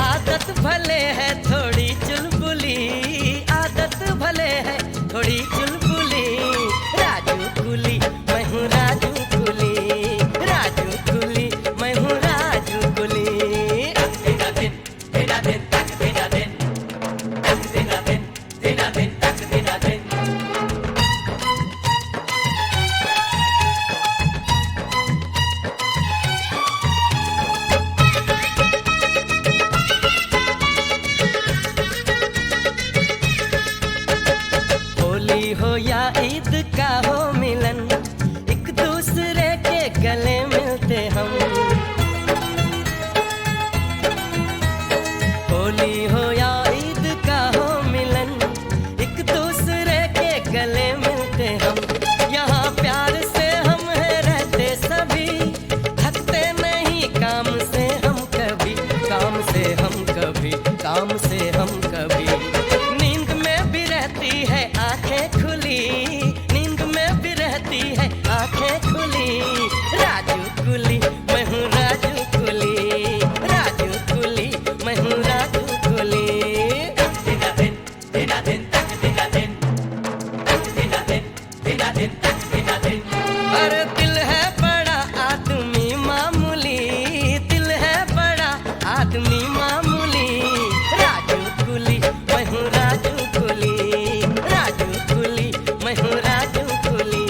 S8: आदत भले है थोड़ी चुलबुली, आदत भले है थोड़ी चुलबुली, राजू कुली मैं हूँ राजू कुली, राजू कुली मैं हूँ राजू कुली। तक देना दिन, देना दिन, तक देना दिन, तक देना दिन, देना दिन, तक देना दिन। होली हो या ईद का हो मिलन, एक दूसरे के गले मिलते हम। होली हो या ईद का हो मिलन, एक दूसरे के गले मिलते हम। यहाँ प्यार से हम है रहते सभी, थकते नहीं काम से हम कभी, काम से हम कभी, काम से हम कभी। नींद में भी रहती है आंखें खुली, नींद में भी रहती है आंखें खुली, राजू कुली मैं हूँ राजू कुली, राजू कुली मैं हूँ राजू कुली। तक देना दिन, देना दिन, तक देना दिन, तक देना दिन, देना दिन, तक देना दिन। अरे दिल है बड़ा आदमी मामूली, दिल है बड़ा आदमी मामूली, राजू कुली मैं हूँ राजू कुली, राजू कुली मैं हूँ राजू कुली।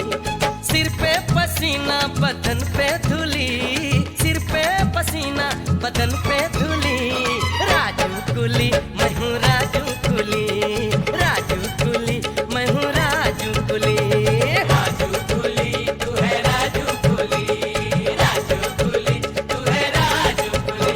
S8: सिर पे पसीना बदन पे धूली, सिर पे पसीना बदन पे धूली, राजू कुली मैं हूँ राजू कुली, राजू कुली मैं हूँ राजू कुली। राजू कुली तू है राजू कुली, राजू कुली तू है राजू कुली।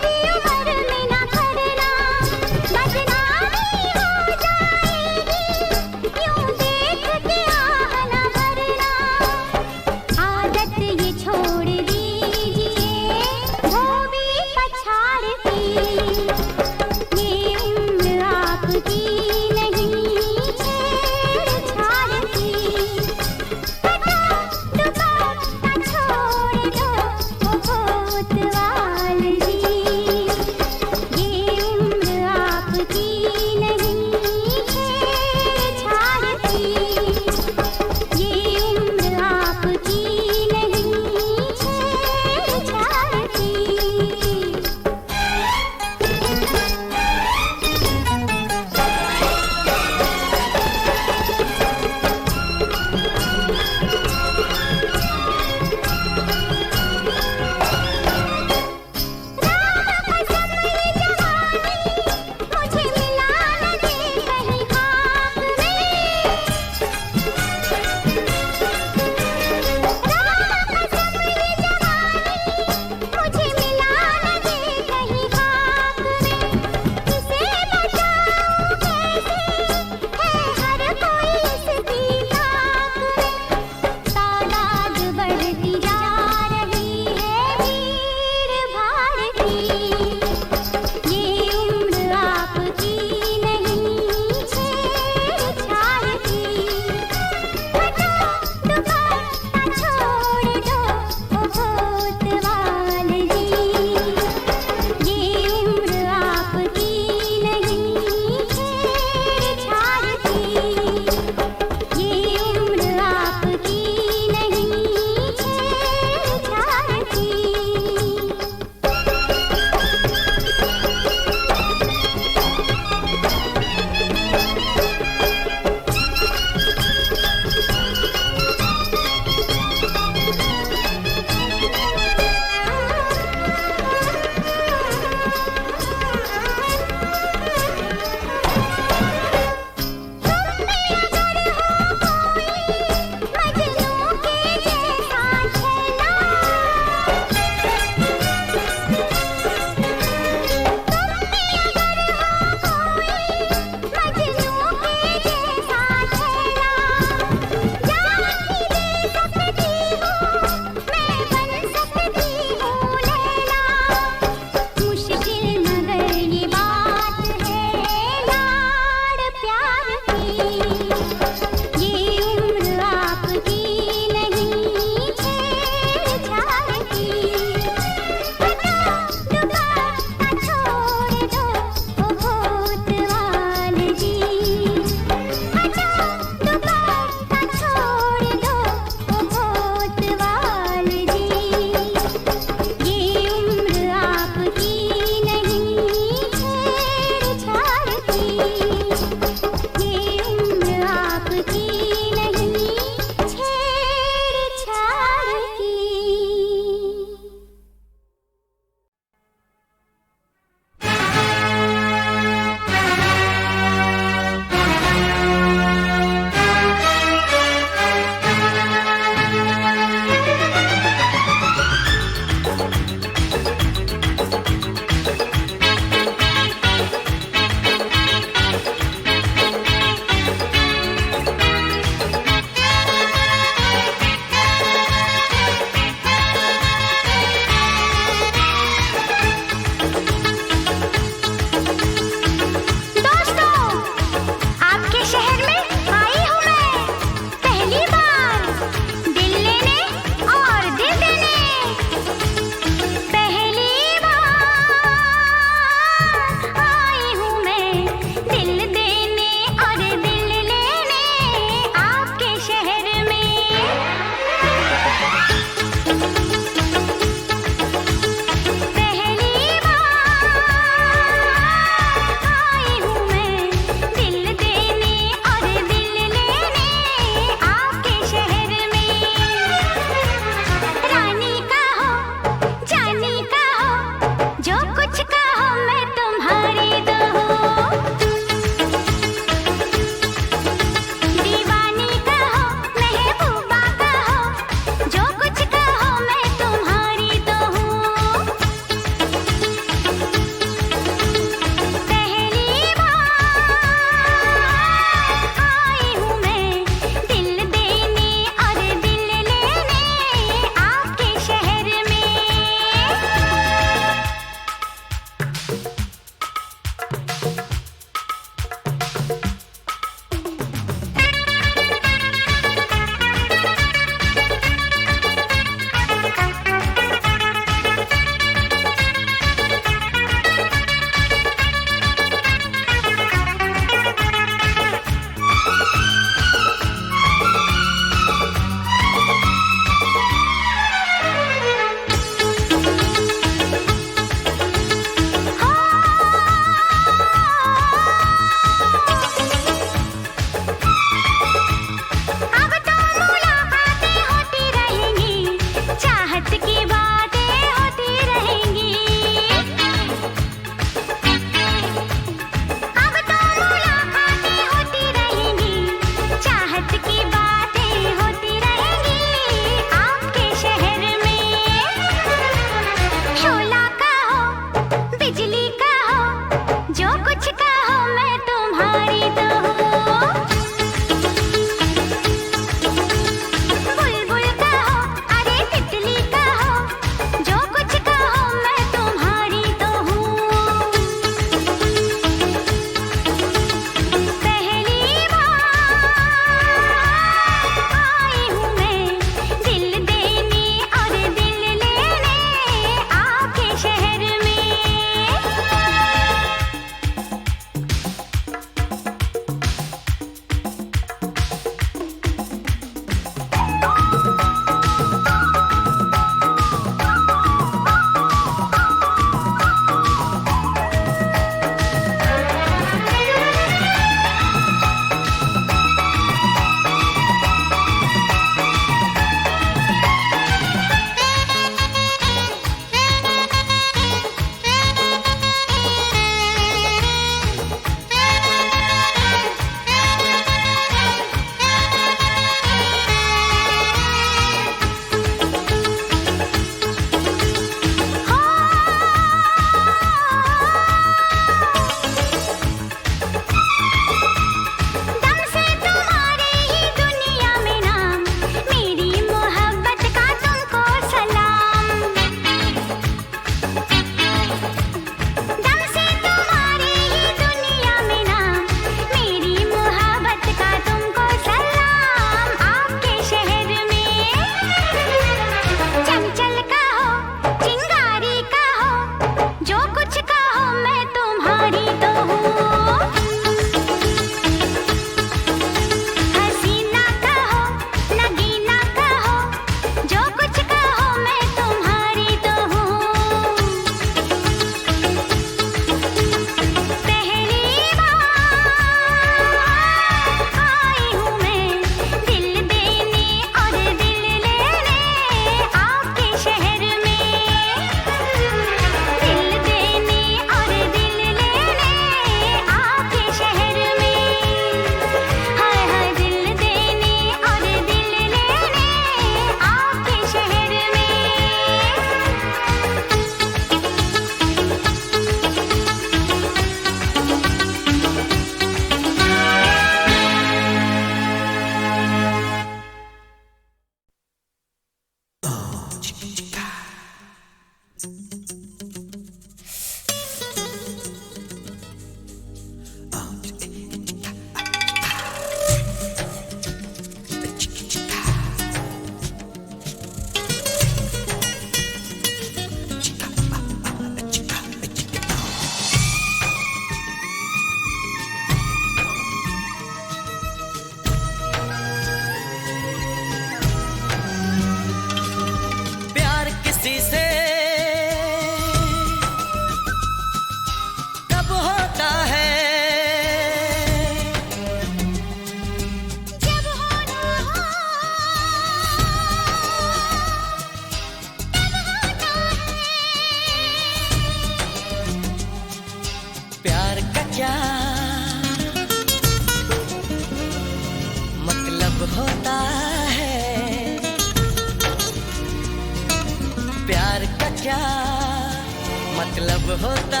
S8: होता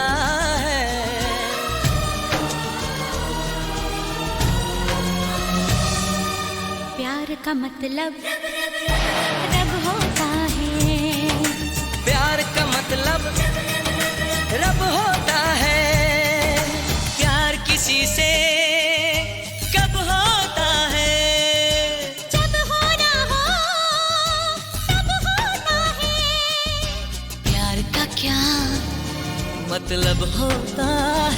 S8: है
S6: प्यार का मतलब रब होता है
S8: प्यार का मतलब रब होता है प्यार किसी से कब होता है
S6: जब होना हो तब होता है
S8: प्यार का क्या मतलब होता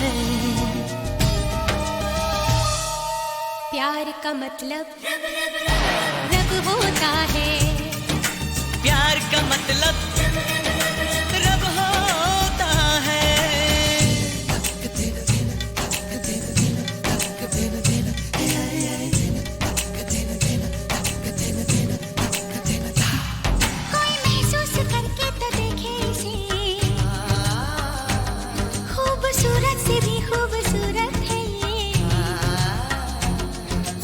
S8: है
S6: प्यार का मतलब रब होता है
S8: प्यार का मतलब रब होता है
S6: कोई महसूस करके तो देखे इसे खूबसूरत से भी खूबसूरत है ये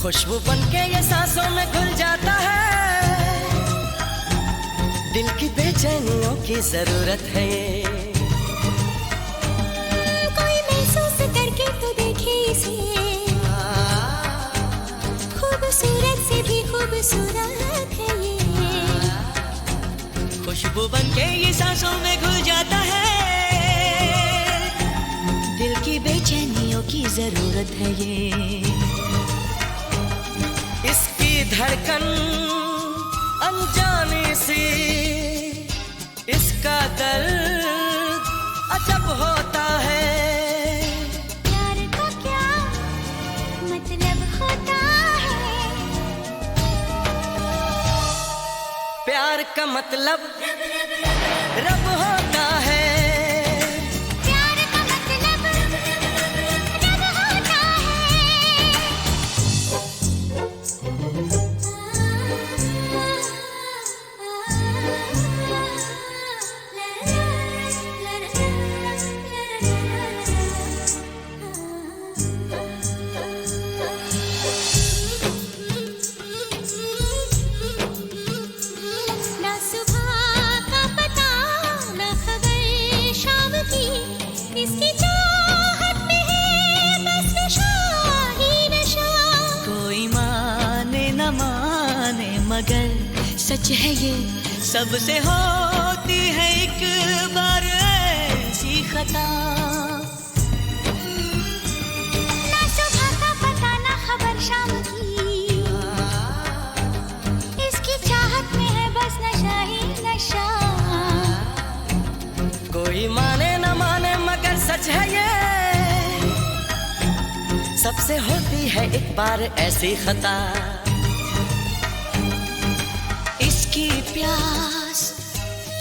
S8: खुशबू बनके ये सांसों में घुल जाता है दिल की बेचैनियों की जरूरत है ये
S6: कोई महसूस करके तो देखे इसे खूबसूरत से भी खूबसूरत है ये
S8: खुशबू बनके ये सांसों में घुल जाता है दिल की बेचैनियों की जरूरत है ये इसकी धड़कन अनजानी सी इसका दर्द अजब होता है
S6: प्यार का क्या मतलब होता है
S8: प्यार का मतलब रब होता है
S6: प्यार का मतलब रब होता ना सुबह का पता ना खबर शाम की इसकी चाहत में है बस नशा ही नशा
S8: कोई माने न माने मगर सच है ये सबसे होती है एक बार ऐसी खता
S6: ना सुबह का पता ना खबर शाम की इसकी चाहत में है बस नशा ही नशा
S8: कोई माने न माने मगर सच है ये सबसे होती है एक बार ऐसी खता इसकी प्यास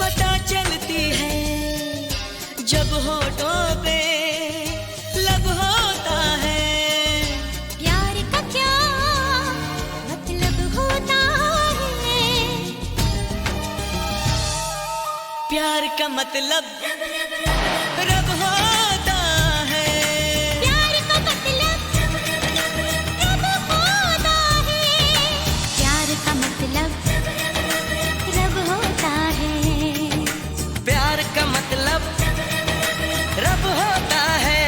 S8: पता चलती है जब होठों पे लब होता है
S6: प्यार का क्या मतलब होता है
S8: प्यार का मतलब रब होता है
S6: प्यार का मतलब रब होता है प्यार का मतलब रब होता है
S8: प्यार का मतलब रब होता है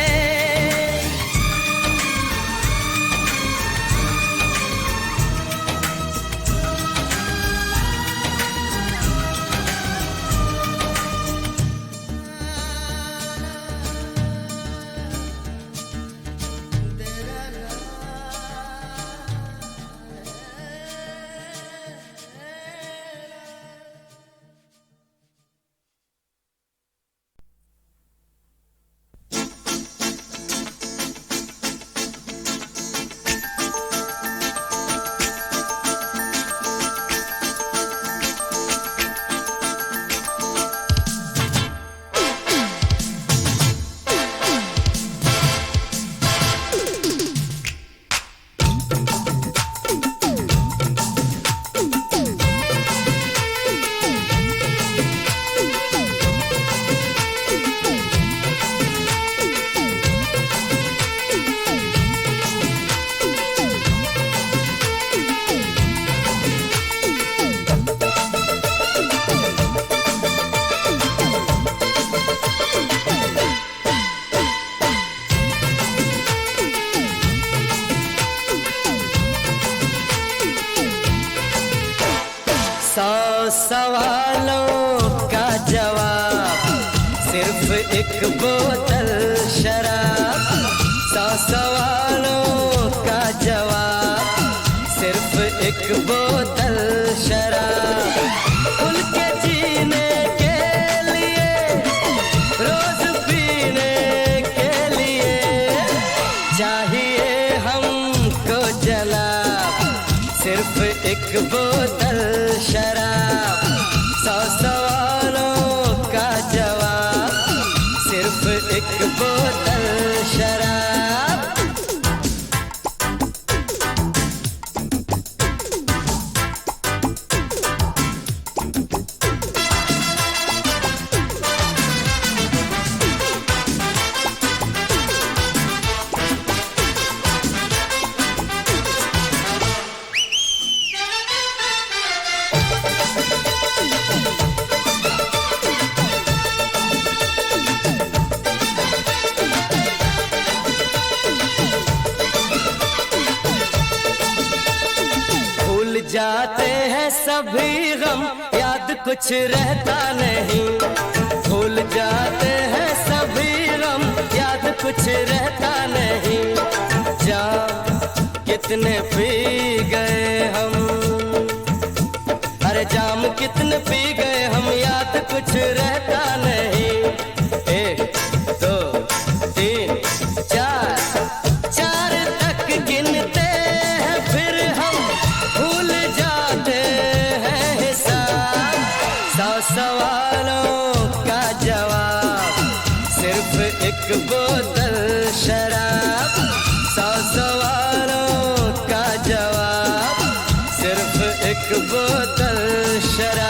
S8: सवालों का जवाब सिर्फ एक बोतल शराब। 100 सवालों का जवाब सिर्फ एक बोतल शराब। खुल के जीने के लिए, रोज पीने के लिए चाहिए हमको जनाब सिर्फ एक बोतल शराब। 100 सवालों का जवाब सिर्फ एक बोतल शराब। जाते हैं सभी गम, याद कुछ रहता नहीं। भूल जाते हैं सभी गम, याद कुछ रहता नहीं। जाम कितने पी गए हम, अरे जाम कितने पी गए हम, याद कुछ रहता नहीं। 1 2 3 4 4 तक गिनते हैं फिर हम भूल जाते हैं हिसाब। 100 सवालों का जवाब सिर्फ एक बोतल शराब। 100 सवालों का जवाब सिर्फ एक बोतल शराब।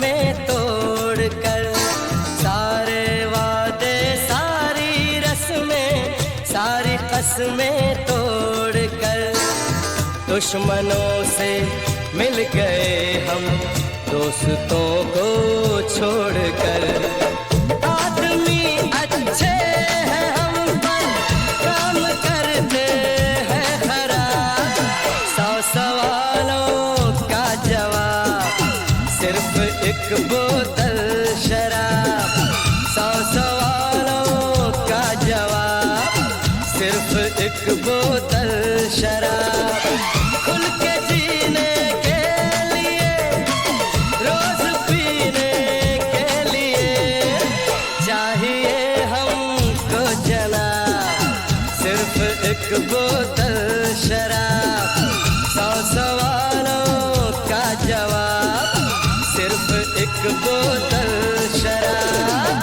S8: में तोड़ कर सारे वादे सारी रस्में सारी कसमें तोड़ कर दुश्मनों से मिल गए हम दोस्तों को छोड़ कर। आदमी अच्छे हैं हम पर काम करते हैं खराब। 100 सवालों का जवाब सिर्फ एक बोतल शराब। 100 सवालों का जवाब सिर्फ एक बोतल शराब। खुल के जीने के लिए, रोज पीने के लिए चाहिए हमको जनाब सिर्फ एक बोतल शराब। 100 सवालों का जवाब सिर्फ एक बोतल शराब।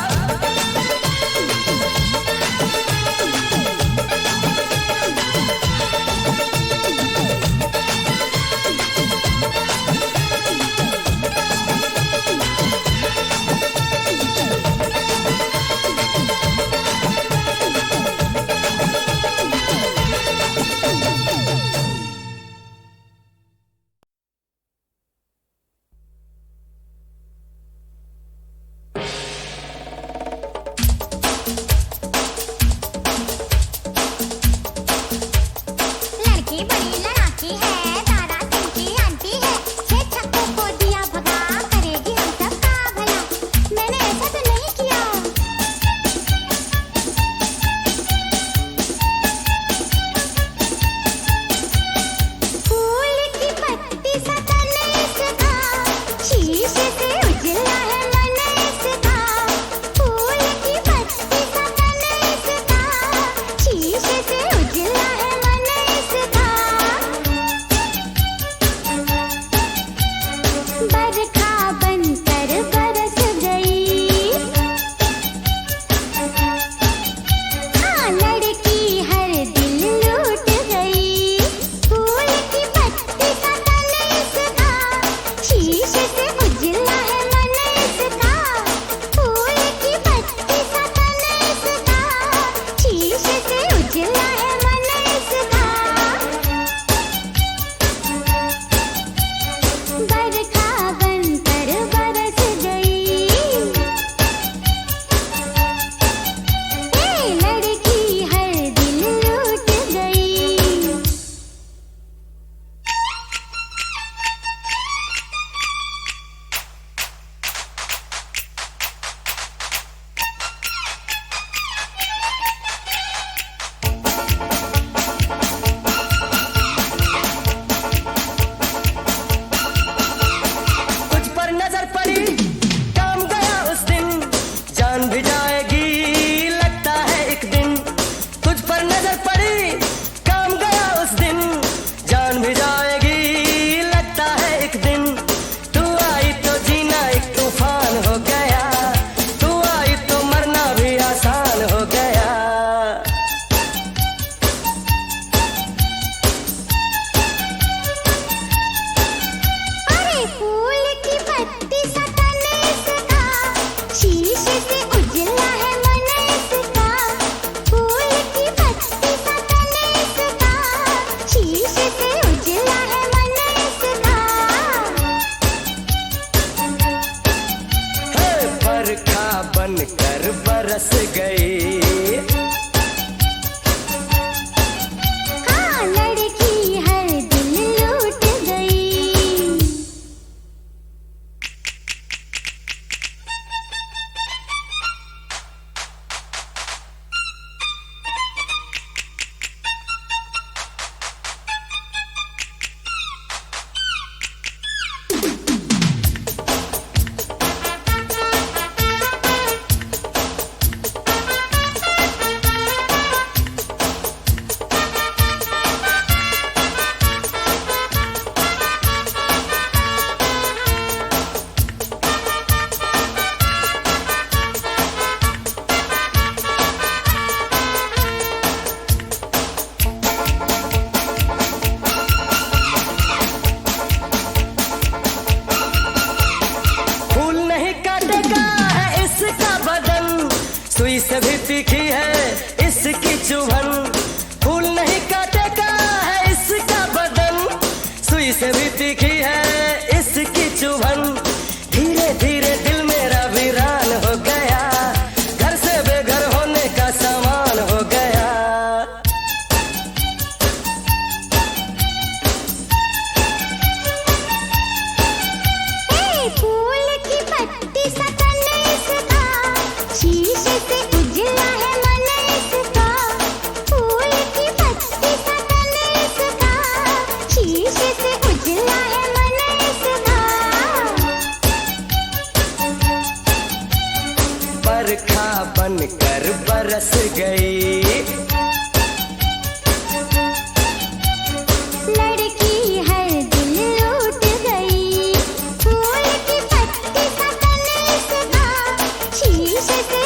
S8: बरखा बनकर बरस गई।
S6: हाँ, लड़की हर दिल लूट गई।
S8: सुई से भी तीखी है इसकी चुभन, फूल नहीं काटेगा है इसका बदन। सुई से भी तीखी है इसकी चुभन, धीरे धीरे दिल मेरा वीरान हो गया, घर से बेघर होने का सामान हो गया।
S6: फूल की पत्ती सा तन इसका, शीशे से उजला है मन इसका। फूल की पत्ती सा तन इसका, शीशे से उजला है मन इसका।
S8: बरखा बनकर बरस गई।
S6: लड़की हर दिल लूट गई। फूल की पत्ती सा तन इसका, शीशे से